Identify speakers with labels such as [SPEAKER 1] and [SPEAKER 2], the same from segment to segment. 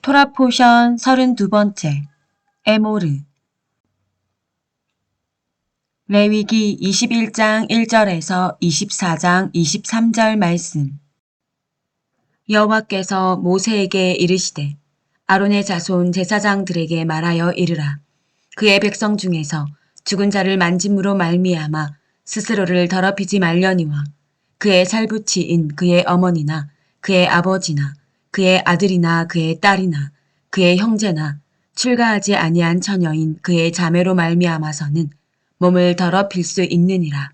[SPEAKER 1] 토라 포션 32번째 에모르 레위기 21장 1절에서 24장 23절 말씀. 여호와께서 모세에게 이르시되 아론의 자손 제사장들에게 말하여 이르라. 그의 백성 중에서 죽은 자를 만짐으로 말미암아 스스로를 더럽히지 말려니와 그의 살부치인 그의 어머니나 그의 아버지나 그의 아들이나 그의 딸이나 그의 형제나 출가하지 아니한 처녀인 그의 자매로 말미암아서는 몸을 더럽힐 수 있느니라.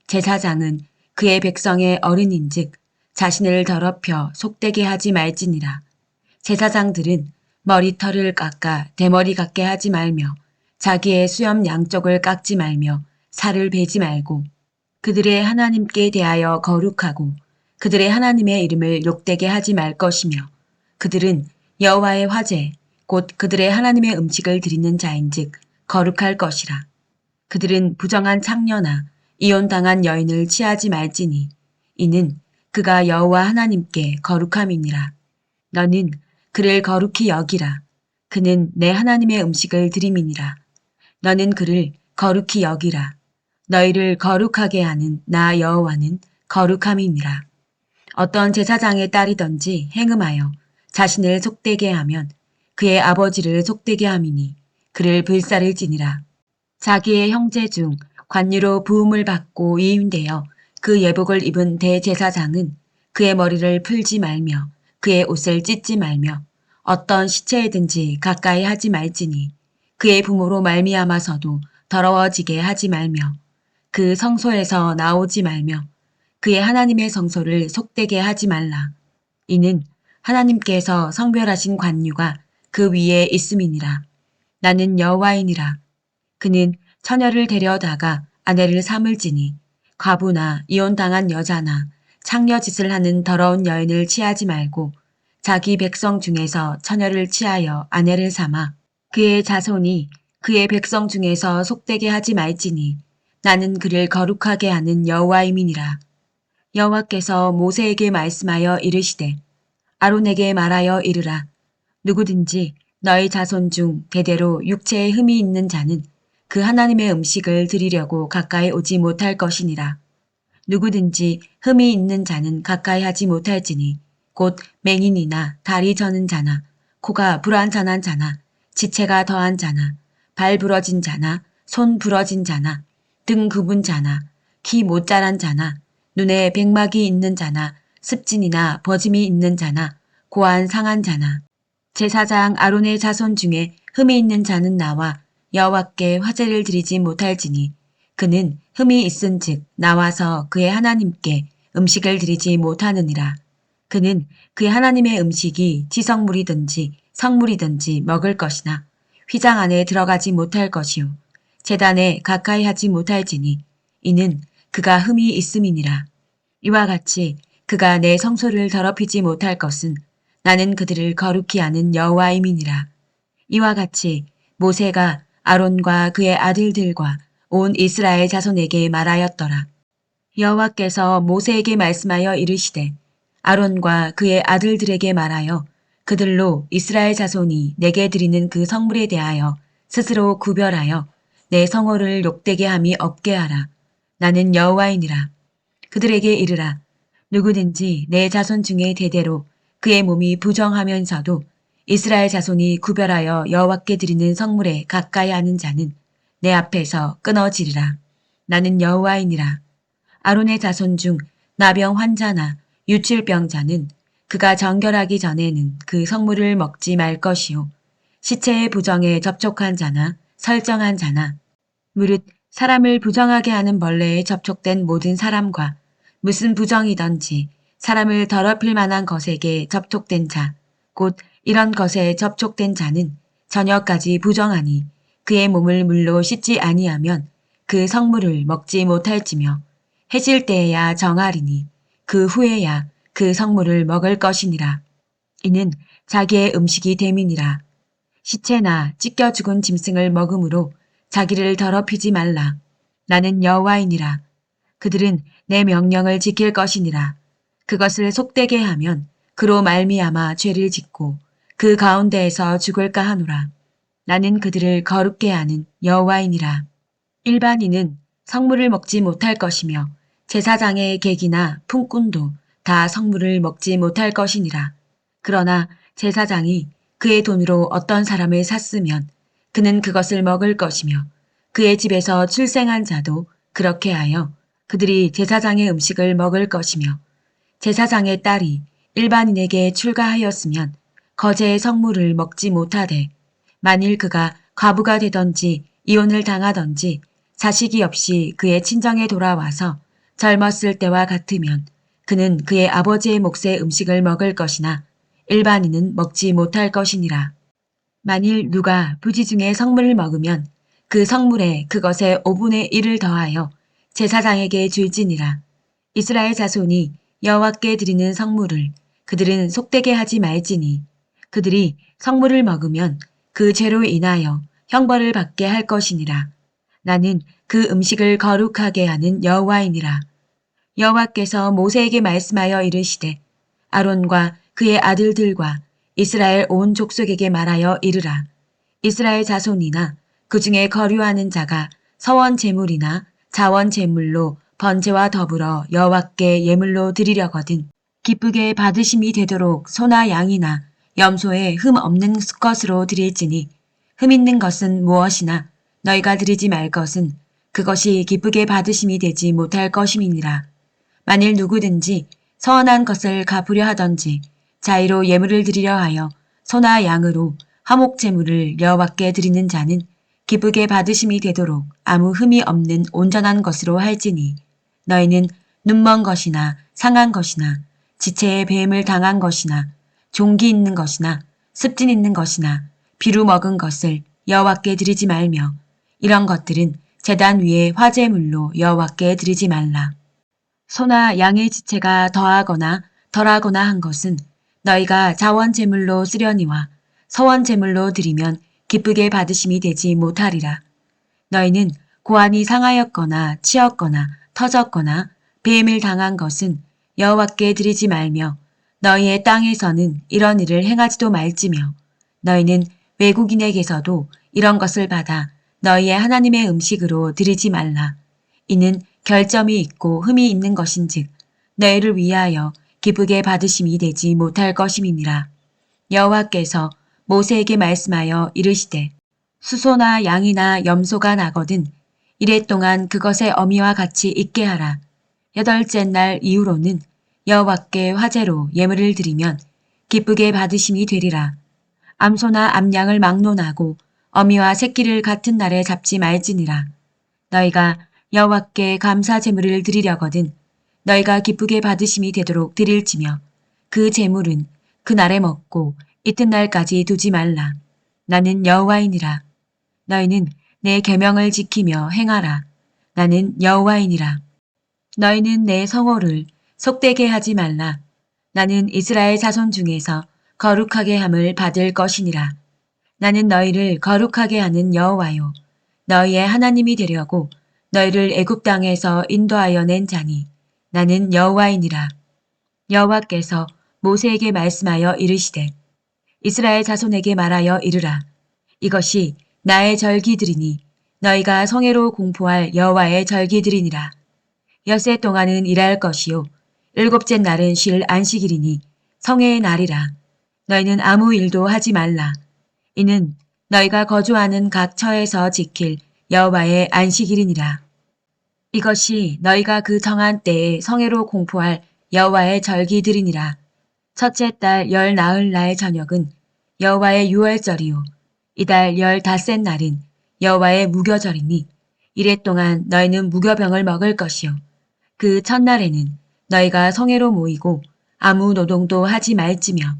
[SPEAKER 1] 제사장은 그의 백성의 어른인즉 자신을 더럽혀 속되게 하지 말지니라. 제사장들은 머리털을 깎아 대머리 같게 하지 말며 자기의 수염 양쪽을 깎지 말며 살을 베지 말고 그들의 하나님께 대하여 거룩하고 그들의 하나님의 이름을 욕되게 하지 말 것이며 그들은 여호와의 화제 곧 그들의 하나님의 음식을 드리는 자인즉 거룩할 것이라. 그들은 부정한 창녀나 이혼당한 여인을 취하지 말지니 이는 그가 여호와 하나님께 거룩함이니라. 너는 그를 거룩히 여기라. 그는 내 하나님의 음식을 드림이니라. 너는 그를 거룩히 여기라. 너희를 거룩하게 하는 나 여호와는 거룩함이니라. 어떤 제사장의 딸이든지 행음하여 자신을 속되게 하면 그의 아버지를 속되게 함이니 그를 불살을지니라. 자기의 형제 중 관유로 부음을 받고 위임되어 그 예복을 입은 대제사장은 그의 머리를 풀지 말며 그의 옷을 찢지 말며 어떤 시체에든지 가까이 하지 말지니 그의 부모로 말미암아서도 더러워지게 하지 말며 그 성소에서 나오지 말며 그의 하나님의 성소를 속되게 하지 말라. 이는 하나님께서 성별하신 관유가 그 위에 있음이니라. 나는 여호와이니라. 그는 처녀를 데려다가 아내를 삼을지니 과부나 이혼당한 여자나 창녀짓을 하는 더러운 여인을 취하지 말고 자기 백성 중에서 처녀를 취하여 아내를 삼아 그의 자손이 그의 백성 중에서 속되게 하지 말지니 나는 그를 거룩하게 하는 여호와임이니라. 여호와께서 모세에게 말씀하여 이르시되 아론에게 말하여 이르라. 누구든지 너희 자손 중 대대로 육체에 흠이 있는 자는 그 하나님의 음식을 드리려고 가까이 오지 못할 것이니라. 누구든지 흠이 있는 자는 가까이 하지 못할지니 곧 맹인이나 다리 저는 자나 코가 불완전한 자나 지체가 더한 자나 발 부러진 자나 손 부러진 자나 등 굽은 자나 키 못 자란 자나 눈에 백막이 있는 자나 습진이나 버짐이 있는 자나 고안 상한 자나 제사장 아론의 자손 중에 흠이 있는 자는 나와 여호와께 화제를 드리지 못할지니 그는 흠이 있은즉 나와서 그의 하나님께 음식을 드리지 못하느니라. 그는 그의 하나님의 음식이 지성물이든지 성물이든지 먹을 것이나 휘장 안에 들어가지 못할 것이요 제단에 가까이 하지 못할지니 이는 그가 흠이 있음이니라. 이와 같이 그가 내 성소를 더럽히지 못할 것은 나는 그들을 거룩히 하는 여호와임이니라. 이와 같이 모세가 아론과 그의 아들들과 온 이스라엘 자손에게 말하였더라. 여호와께서 모세에게 말씀하여 이르시되 아론과 그의 아들들에게 말하여 그들로 이스라엘 자손이 내게 드리는 그 성물에 대하여 스스로 구별하여 내 성호를 욕되게 함이 없게 하라. 나는 여호와이니라. 그들에게 이르라. 누구든지 내 자손 중에 대대로 그의 몸이 부정하면서도 이스라엘 자손이 구별하여 여호와께 드리는 성물에 가까이 하는 자는 내 앞에서 끊어지리라. 나는 여호와이니라. 아론의 자손 중 나병 환자나 유출병자는 그가 정결하기 전에는 그 성물을 먹지 말 것이요. 시체의 부정에 접촉한 자나 설정한 자나 무릇 사람을 부정하게 하는 벌레에 접촉된 모든 사람과 무슨 부정이든지 사람을 더럽힐 만한 것에게 접촉된 자, 곧 이런 것에 접촉된 자는 저녁까지 부정하니 그의 몸을 물로 씻지 아니하면 그 성물을 먹지 못할지며 해질 때에야 정하리니 그 후에야 그 성물을 먹을 것이니라. 이는 자기의 음식이 됨이니라. 시체나 찢겨 죽은 짐승을 먹음으로 자기를 더럽히지 말라. 나는 여호와이니라. 그들은 내 명령을 지킬 것이니라. 그것을 속되게 하면 그로 말미암아 죄를 짓고 그 가운데에서 죽을까 하노라. 나는 그들을 거룩게 하는 여호와이니라. 일반인은 성물을 먹지 못할 것이며 제사장의 객이나 품꾼도 다 성물을 먹지 못할 것이니라. 그러나 제사장이 그의 돈으로 어떤 사람을 샀으면 그는 그것을 먹을 것이며 그의 집에서 출생한 자도 그렇게 하여 그들이 제사장의 음식을 먹을 것이며 제사장의 딸이 일반인에게 출가하였으면 거제의 성물을 먹지 못하되 만일 그가 과부가 되던지 이혼을 당하던지 자식이 없이 그의 친정에 돌아와서 젊었을 때와 같으면 그는 그의 아버지의 몫의 음식을 먹을 것이나 일반인은 먹지 못할 것이니라. 만일 누가 부지 중에 성물을 먹으면 그 성물에 그것의 5분의 1을 더하여 제사장에게 줄지니라. 이스라엘 자손이 여호와께 드리는 성물을 그들은 속되게 하지 말지니 그들이 성물을 먹으면 그 죄로 인하여 형벌을 받게 할 것이니라. 나는 그 음식을 거룩하게 하는 여호와이니라. 여호와께서 모세에게 말씀하여 이르시되 아론과 그의 아들들과 이스라엘 온 족속에게 말하여 이르라. 이스라엘 자손이나 그 중에 거류하는 자가 서원 제물이나 자원 제물로 번제와 더불어 여호와께 예물로 드리려거든 기쁘게 받으심이 되도록 소나 양이나 염소의 흠 없는 수컷으로 드릴지니 흠 있는 것은 무엇이나 너희가 드리지 말 것은 그것이 기쁘게 받으심이 되지 못할 것임이니라. 만일 누구든지 서원한 것을 갚으려 하던지 자의로 예물을 드리려 하여 소나 양으로 화목 제물을 여호와께 드리는 자는 기쁘게 받으심이 되도록 아무 흠이 없는 온전한 것으로 할지니 너희는 눈먼 것이나 상한 것이나 지체에 배임을 당한 것이나 종기 있는 것이나 습진 있는 것이나 비루 먹은 것을 여호와께 드리지 말며 이런 것들은 제단 위에 화제물로 여호와께 드리지 말라. 소나 양의 지체가 더하거나 덜하거나 한 것은 너희가 자원 제물로 쓰려니와 서원 제물로 드리면 기쁘게 받으심이 되지 못하리라. 너희는 고안이 상하였거나 치었거나 터졌거나 배임을 당한 것은 여호와께 드리지 말며 너희의 땅에서는 이런 일을 행하지도 말지며 너희는 외국인에게서도 이런 것을 받아 너희의 하나님의 음식으로 드리지 말라. 이는 결점이 있고 흠이 있는 것인즉 너희를 위하여 기쁘게 받으심이 되지 못할 것임이니라. 여호와께서 모세에게 말씀하여 이르시되 수소나 양이나 염소가 나거든 이래 동안 그것의 어미와 같이 있게 하라. 여덟째 날 이후로는 여호와께 화제로 예물을 드리면 기쁘게 받으심이 되리라. 암소나 암양을 막론하고 어미와 새끼를 같은 날에 잡지 말지니라. 너희가 여호와께 감사 제물을 드리려거든 너희가 기쁘게 받으심이 되도록 드릴지며 그 제물은 그 날에 먹고 이튿날까지 두지 말라. 나는 여호와이니라. 너희는 내 계명을 지키며 행하라. 나는 여호와이니라. 너희는 내 성호를 속되게 하지 말라. 나는 이스라엘 자손 중에서 거룩하게 함을 받을 것이니라. 나는 너희를 거룩하게 하는 여호와요. 너희의 하나님이 되려고 너희를 애굽 땅에서 인도하여 낸 자니 나는 여호와이니라. 여호와께서 모세에게 말씀하여 이르시되 이스라엘 자손에게 말하여 이르라. 이것이 나의 절기들이니 너희가 성회로 공포할 여호와의 절기들이니라. 엿새 동안은 일할 것이요 일곱째 날은 쉴 안식일이니 성회의 날이라. 너희는 아무 일도 하지 말라. 이는 너희가 거주하는 각 처에서 지킬 여호와의 안식일이니라. 이것이 너희가 그 정한 때에 성회로 공포할 여호와의 절기들이니라. 첫째 달 열 나흘 날 저녁은 여호와의 유월절이요 이달 15셋 날은 여호와의 무교절이니 이래 동안 너희는 무교병을 먹을 것이요 그 첫날에는 너희가 성회로 모이고 아무 노동도 하지 말지며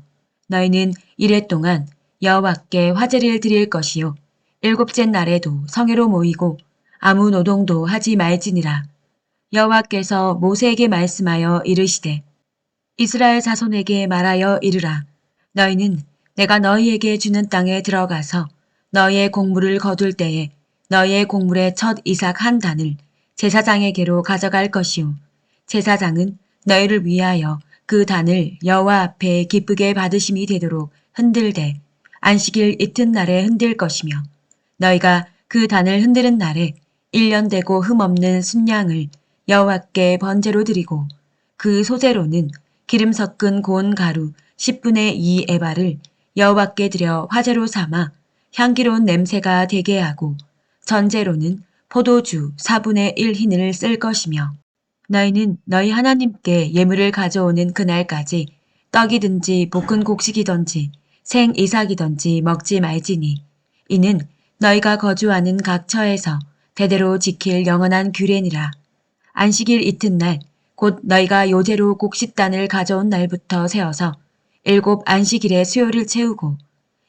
[SPEAKER 1] 너희는 이래 동안 여호와께 화제를 드릴 것이요 일곱째 날에도 성회로 모이고 아무 노동도 하지 말지니라. 여호와께서 모세에게 말씀하여 이르시되 이스라엘 자손에게 말하여 이르라. 너희는 내가 너희에게 주는 땅에 들어가서 너희의 곡물을 거둘 때에 너희의 곡물의 첫 이삭 한 단을 제사장에게로 가져갈 것이요 제사장은 너희를 위하여 그 단을 여호와 앞에 기쁘게 받으심이 되도록 흔들되 안식일 이튿날에 흔들 것이며 너희가 그 단을 흔드는 날에 1년 되고 흠없는 순양을 여호와께 번제로 드리고 그 소재로는 기름 섞은 고운 가루 10분의 2 에바를 여호와께 드려 화제로 삼아 향기로운 냄새가 되게 하고 전제로는 포도주 4분의 1 흰을 쓸 것이며 너희는 너희 하나님께 예물을 가져오는 그날까지 떡이든지 볶은 곡식이든지 생 이삭이든지 먹지 말지니 이는 너희가 거주하는 각 처에서 대대로 지킬 영원한 규례니라. 안식일 이튿날 곧 너희가 요제로 곡식단을 가져온 날부터 세어서 7 안식일의 수요를 채우고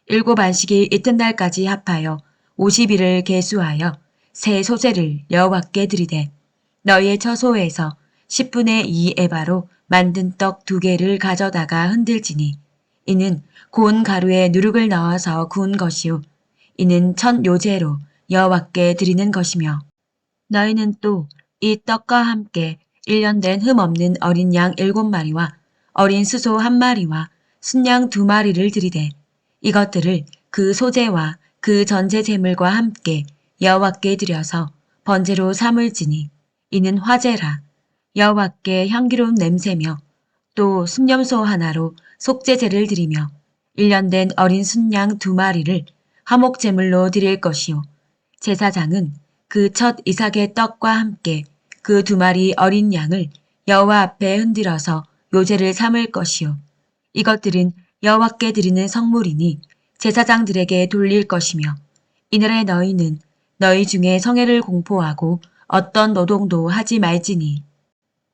[SPEAKER 1] 7 안식일 이튿날까지 합하여 50일을 계수하여 새 소재를 여호와께 드리되 너희의 처소에서 10분의 2 에바로 만든 떡 2개를 가져다가 흔들지니 이는 고운 가루에 누룩을 넣어서 구운 것이요 이는 첫 요제로 여호와께 드리는 것이며 너희는 또 이 떡과 함께 1년 된 흠없는 어린 양 7마리와 어린 수소 1마리와 순양 2마리를 드리되 이것들을 그 소재와 그 전제 제물과 함께 여호와께 드려서 번제로 삼을지니 이는 화제라. 여호와께 향기로운 냄새며 또 순념소 하나로 속죄제를 드리며 1년 된 어린 순양 2마리를 화목 제물로 드릴 것이요 제사장은 그 첫 이삭의 떡과 함께 그 2마리 어린 양을 여호와 앞에 흔들어서 요제를 삼을 것이요 이것들은 여호와께 드리는 성물이니 제사장들에게 돌릴 것이며 이날에 너희는 너희 중에 성회를 공포하고 어떤 노동도 하지 말지니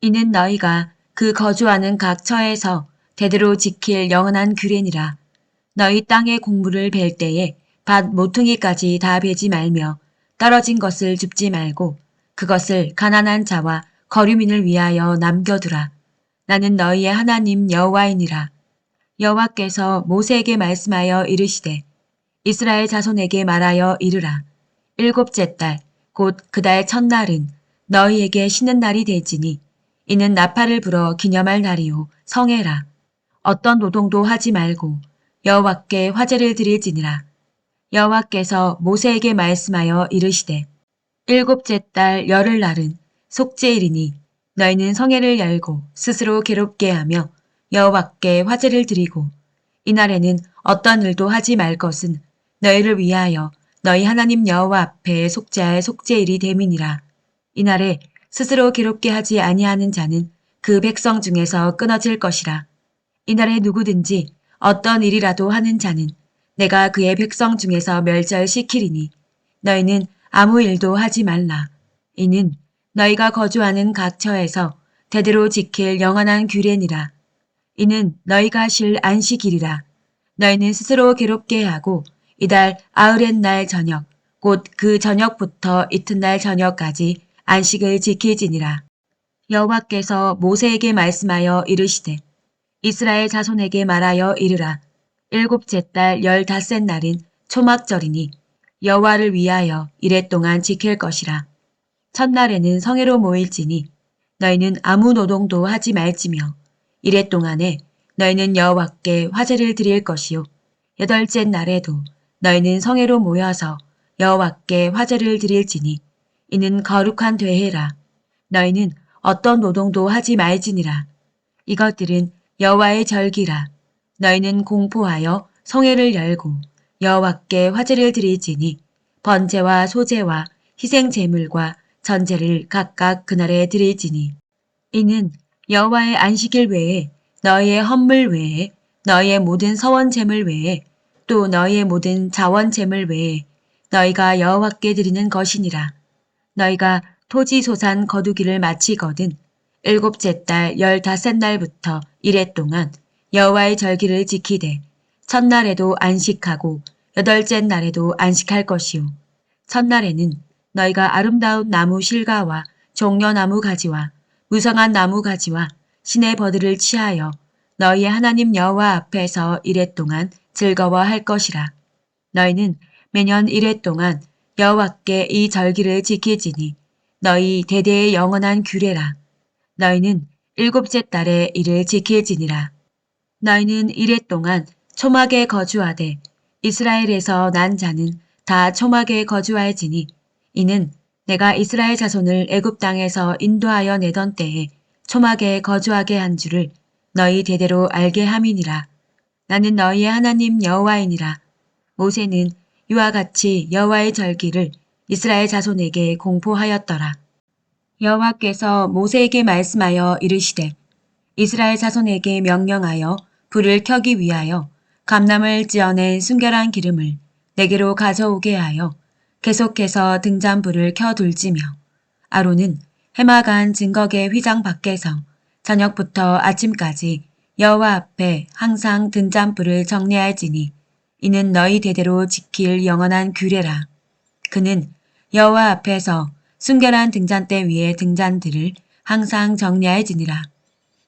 [SPEAKER 1] 이는 너희가 그 거주하는 각 처에서 대대로 지킬 영원한 규례니라. 너희 땅의 곡물을 벨 때에 밭 모퉁이까지 다 베지 말며 떨어진 것을 줍지 말고 그것을 가난한 자와 거류민을 위하여 남겨두라. 나는 너희의 하나님 여호와이니라. 여호와께서 모세에게 말씀하여 이르시되 이스라엘 자손에게 말하여 이르라. 7째 달 곧 그 달 첫날은 너희에게 쉬는 날이 될지니 이는 나팔을 불어 기념할 날이요 성회라. 어떤 노동도 하지 말고 여호와께 화제를 드릴지니라. 여호와께서 모세에게 말씀하여 이르시되 7째 달 열흘날은 속죄일이니 너희는 성회를 열고 스스로 괴롭게 하며 여호와께 화제를 드리고 이날에는 어떤 일도 하지 말 것은 너희를 위하여 너희 하나님 여호와 앞에 속죄할 속죄일이 됨이니라. 이날에 스스로 괴롭게 하지 아니하는 자는 그 백성 중에서 끊어질 것이라. 이날에 누구든지 어떤 일이라도 하는 자는 내가 그의 백성 중에서 멸절시키리니 너희는 아무 일도 하지 말라. 이는 너희가 거주하는 각 처에서 대대로 지킬 영원한 규례니라. 이는 너희가 쉴 안식일이라. 너희는 스스로 괴롭게 하고 이달 아흐렛 날 저녁 곧 그 저녁부터 이튿날 저녁까지 안식을 지킬지니라. 여호와께서 모세에게 말씀하여 이르시되 이스라엘 자손에게 말하여 이르라. 7째 달 15날인 초막절이니 여호와를 위하여 이레 동안 지킬 것이라. 첫날에는 성회로 모일지니 너희는 아무 노동도 하지 말지며 이레 동안에 너희는 여호와께 화제를 드릴 것이요 8째 날에도 너희는 성회로 모여서 여호와께 화제를 드릴지니 이는 거룩한 대회라. 너희는 어떤 노동도 하지 말지니라. 이것들은 여호와의 절기라. 너희는 공포하여 성회를 열고 여호와께 화제를 드릴지니 번제와 소제와 희생 제물과 전제를 각각 그날에 드릴지니 이는 여호와의 안식일 외에 너희의 헌물 외에 너희의 모든 서원 제물 외에 또 너희의 모든 자원 제물 외에 너희가 여호와께 드리는 것이니라. 너희가 토지 소산 거두기를 마치거든 7째 달 15날부터 이레 동안 여호와의 절기를 지키되 첫날에도 안식하고 8째 날에도 안식할 것이요. 첫날에는 너희가 아름다운 나무 실과와 종려나무 가지와 무성한 나무 가지와 신의 버들을 취하여 너희의 하나님 여호와 앞에서 이레 동안 즐거워할 것이라. 너희는 매년 이레 동안 여호와께 이 절기를 지킬지니 너희 대대의 영원한 규례라. 너희는 일곱째 달에 이를 지킬지니라. 너희는 이랫 동안 초막에 거주하되 이스라엘에서 난 자는 다 초막에 거주할지니 이는 내가 이스라엘 자손을 애굽 땅에서 인도하여 내던 때에 초막에 거주하게 한 줄을 너희 대대로 알게 함이니라. 나는 너희의 하나님 여호와이니라. 모세는 이와 같이 여호와의 절기를 이스라엘 자손에게 공포하였더라. 여호와께서 모세에게 말씀하여 이르시되 이스라엘 자손에게 명령하여 불을 켜기 위하여 감람을 찌어낸 순결한 기름을 내게로 가져오게 하여 계속해서 등잔불을 켜둘지며 아론은 해마간 증거계 휘장 밖에서 저녁부터 아침까지 여호와 앞에 항상 등잔불을 정리할지니 이는 너희 대대로 지킬 영원한 규례라. 그는 여호와 앞에서 순결한 등잔대 위에 등잔들을 항상 정리할지니라.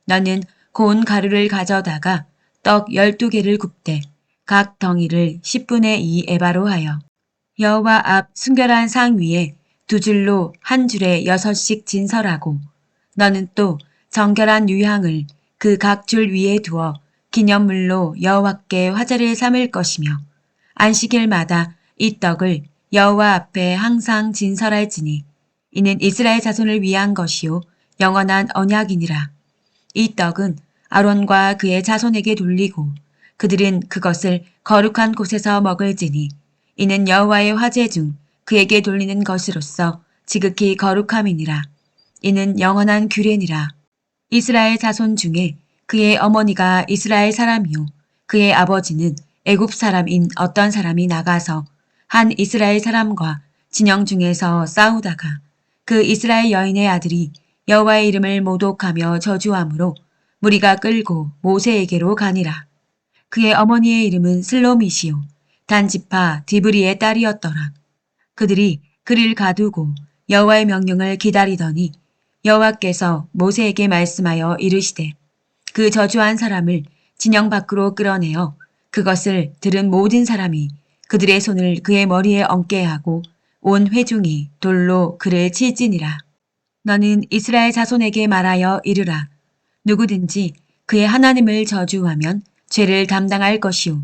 [SPEAKER 1] 너는 고운 가루를 가져다가 떡 12개를 굽되 각 덩이를 10분의 2 에바로 하여 여호와 앞 순결한 상 위에 두 줄로 한 줄에 6씩 진설하고 너는 또 정결한 유향을 그 각 줄 위에 두어 기념물로 여호와께 화제를 삼을 것이며 안식일마다 이 떡을 여호와 앞에 항상 진설할지니 이는 이스라엘 자손을 위한 것이요 영원한 언약이니라. 이 떡은 아론과 그의 자손에게 돌리고 그들은 그것을 거룩한 곳에서 먹을지니 이는 여호와의 화제 중 그에게 돌리는 것으로서 지극히 거룩함이니라. 이는 영원한 규례니라. 이스라엘 자손 중에 그의 어머니가 이스라엘 사람이요 그의 아버지는 애굽 사람인 어떤 사람이 나가서 한 이스라엘 사람과 진영 중에서 싸우다가 그 이스라엘 여인의 아들이 여호와의 이름을 모독하며 저주함으로 무리가 끌고 모세에게로 가니라. 그의 어머니의 이름은 슬로미시요 단지파 디브리의 딸이었더라. 그들이 그를 가두고 여호와의 명령을 기다리더니 여호와께서 모세에게 말씀하여 이르시되 그 저주한 사람을 진영 밖으로 끌어내어 그것을 들은 모든 사람이 그들의 손을 그의 머리에 얹게 하고 온 회중이 돌로 그를 칠지니라. 너는 이스라엘 자손에게 말하여 이르라. 누구든지 그의 하나님을 저주하면 죄를 담당할 것이요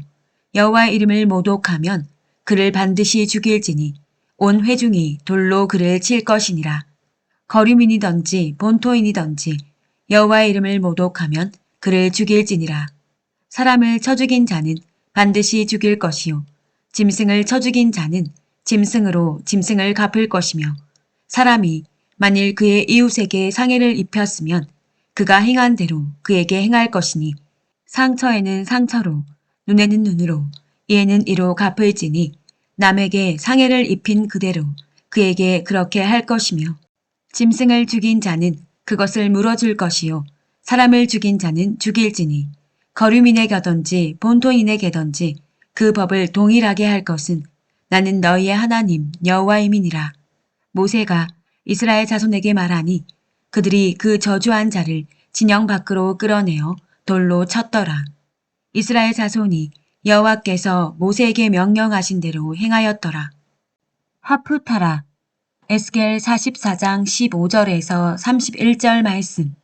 [SPEAKER 1] 여호와의 이름을 모독하면 그를 반드시 죽일지니 온 회중이 돌로 그를 칠 것이니라. 거류민이든지 본토인이든지 여호와의 이름을 모독하면 그를 죽일지니라. 사람을 쳐 죽인 자는 반드시 죽일 것이요 짐승을 쳐 죽인 자는 짐승으로 짐승을 갚을 것이며 사람이 만일 그의 이웃에게 상해를 입혔으면 그가 행한 대로 그에게 행할 것이니 상처에는 상처로 눈에는 눈으로 이에는 이로 갚을지니 남에게 상해를 입힌 그대로 그에게 그렇게 할 것이며 짐승을 죽인 자는 그것을 물어줄 것이요 사람을 죽인 자는 죽일지니 거류민의 곁든지 본토인의 곁든지 그 법을 동일하게 할 것은 나는 너희의 하나님 여호와임이니라. 모세가 이스라엘 자손에게 말하니 그들이 그 저주한 자를 진영 밖으로 끌어내어 돌로 쳤더라. 이스라엘 자손이 여호와께서 모세에게 명령하신 대로 행하였더라. 하프타라. 에스겔 44장 15절에서 31절 말씀.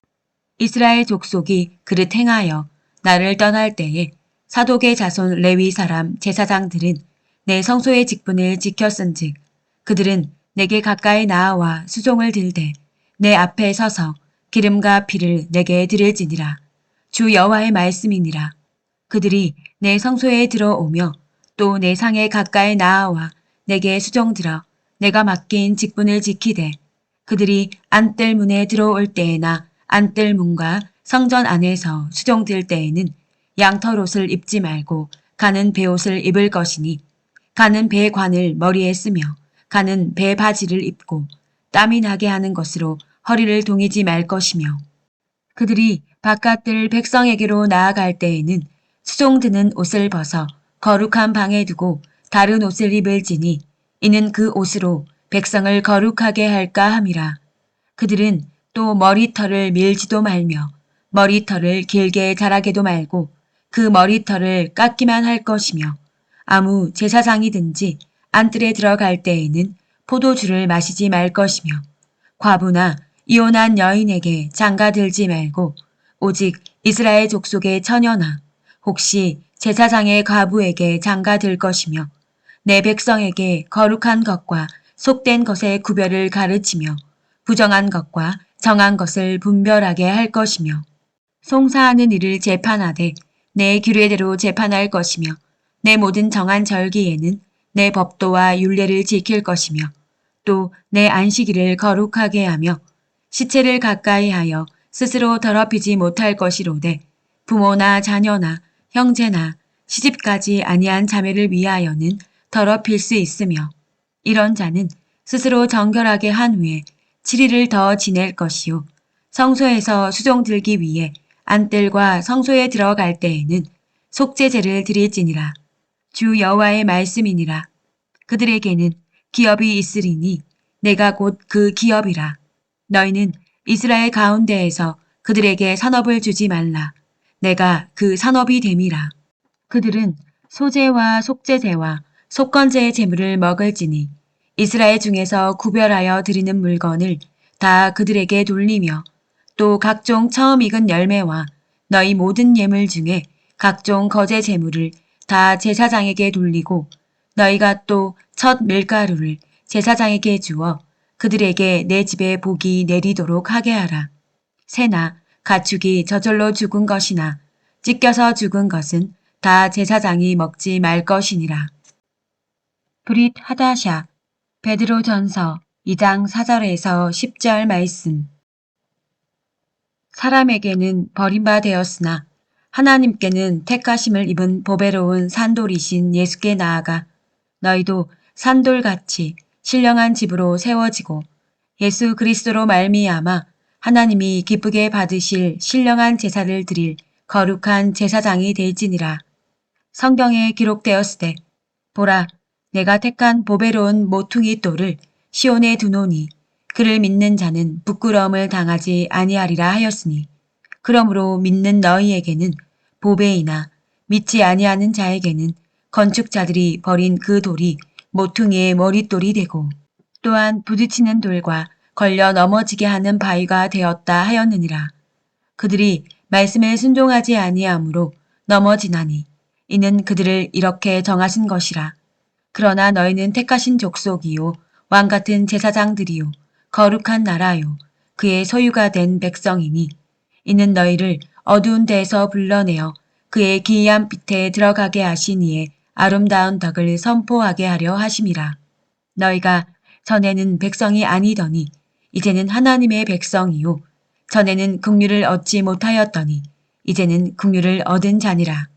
[SPEAKER 1] 이스라엘 족속이 그릇 행하여 나를 떠날 때에 사독의 자손 레위 사람 제사장들은 내 성소의 직분을 지켰은즉 그들은 내게 가까이 나아와 수종을 들되 내 앞에 서서 기름과 피를 내게 드릴지니라. 주 여호와의 말씀이니라. 그들이 내 성소에 들어오며 또 내 상에 가까이 나아와 내게 수종들어 내가 맡긴 직분을 지키되 그들이 안뜰 문에 들어올 때에나 안뜰 문과 성전 안에서 수종들 때에는 양털옷을 입지 말고 가는 베옷을 입을 것이니 가는 배관을 머리에 쓰며 가는 배 바지를 입고 땀이 나게 하는 것으로 허리를 동이지 말 것이며 그들이 바깥들 백성에게로 나아갈 때에는 수종드는 옷을 벗어 거룩한 방에 두고 다른 옷을 입을지니 이는 그 옷으로 백성을 거룩하게 할까 함이라. 그들은 또 머리털을 밀지도 말며 머리털을 길게 자라게도 말고 그 머리털을 깎기만 할 것이며 아무 제사장이든지 안뜰에 들어갈 때에는 포도주를 마시지 말 것이며 과부나 이혼한 여인에게 장가들지 말고 오직 이스라엘 족속의 처녀나 혹시 제사장의 과부에게 장가들 것이며 내 백성에게 거룩한 것과 속된 것의 구별을 가르치며 부정한 것과 정한 것을 분별하게 할 것이며 송사하는 일을 재판하되 내 규례대로 재판할 것이며 내 모든 정한 절기에는 내 법도와 율례를 지킬 것이며 또 내 안식일을 거룩하게 하며 시체를 가까이 하여 스스로 더럽히지 못할 것이로되 부모나 자녀나 형제나 시집가지 아니한 자매를 위하여는 더럽힐 수 있으며 이런 자는 스스로 정결하게 한 후에 7일을 더 지낼 것이요 성소에서 수종 들기 위해 안뜰과 성소에 들어갈 때에는 속죄제를 드릴지니라. 주 여호와의 말씀이니라. 그들에게는 기업이 있으리니 내가 곧 그 기업이라. 너희는 이스라엘 가운데에서 그들에게 산업을 주지 말라. 내가 그 산업이 됨이라. 그들은 소제와 속죄제와 속건제의 제물을 먹을지니 이스라엘 중에서 구별하여 드리는 물건을 다 그들에게 돌리며 또 각종 처음 익은 열매와 너희 모든 예물 중에 각종 거제 제물을 다 제사장에게 돌리고 너희가 또 첫 밀가루를 제사장에게 주어 그들에게 내 집에 복이 내리도록 하게 하라. 새나 가축이 저절로 죽은 것이나 찢겨서 죽은 것은 다 제사장이 먹지 말 것이니라. 브릿 하다샤 베드로 전서 2장 4절에서 10절 말씀. 사람에게는 버림받되었으나 하나님께는 택하심을 입은 보배로운 산돌이신 예수께 나아가 너희도 산돌같이 신령한 집으로 세워지고 예수 그리스도로 말미암아 하나님이 기쁘게 받으실 신령한 제사를 드릴 거룩한 제사장이 될지니라. 성경에 기록되었으되 보라 내가 택한 보배로운 모퉁이 돌을 시온에 두노니 그를 믿는 자는 부끄러움을 당하지 아니하리라 하였으니 그러므로 믿는 너희에게는 보배이나 믿지 아니하는 자에게는 건축자들이 버린 그 돌이 모퉁이의 머릿돌이 되고 또한 부딪히는 돌과 걸려 넘어지게 하는 바위가 되었다 하였느니라. 그들이 말씀에 순종하지 아니하므로 넘어지나니 이는 그들을 이렇게 정하신 것이라. 그러나 너희는 택하신 족속이요 왕같은 제사장들이요 거룩한 나라요 그의 소유가 된 백성이니 이는 너희를 어두운 데에서 불러내어 그의 기이한 빛에 들어가게 하시니에 아름다운 덕을 선포하게 하려 하심이라. 너희가 전에는 백성이 아니더니 이제는 하나님의 백성이요 전에는 긍휼을 얻지 못하였더니 이제는 긍휼을 얻은 자니라.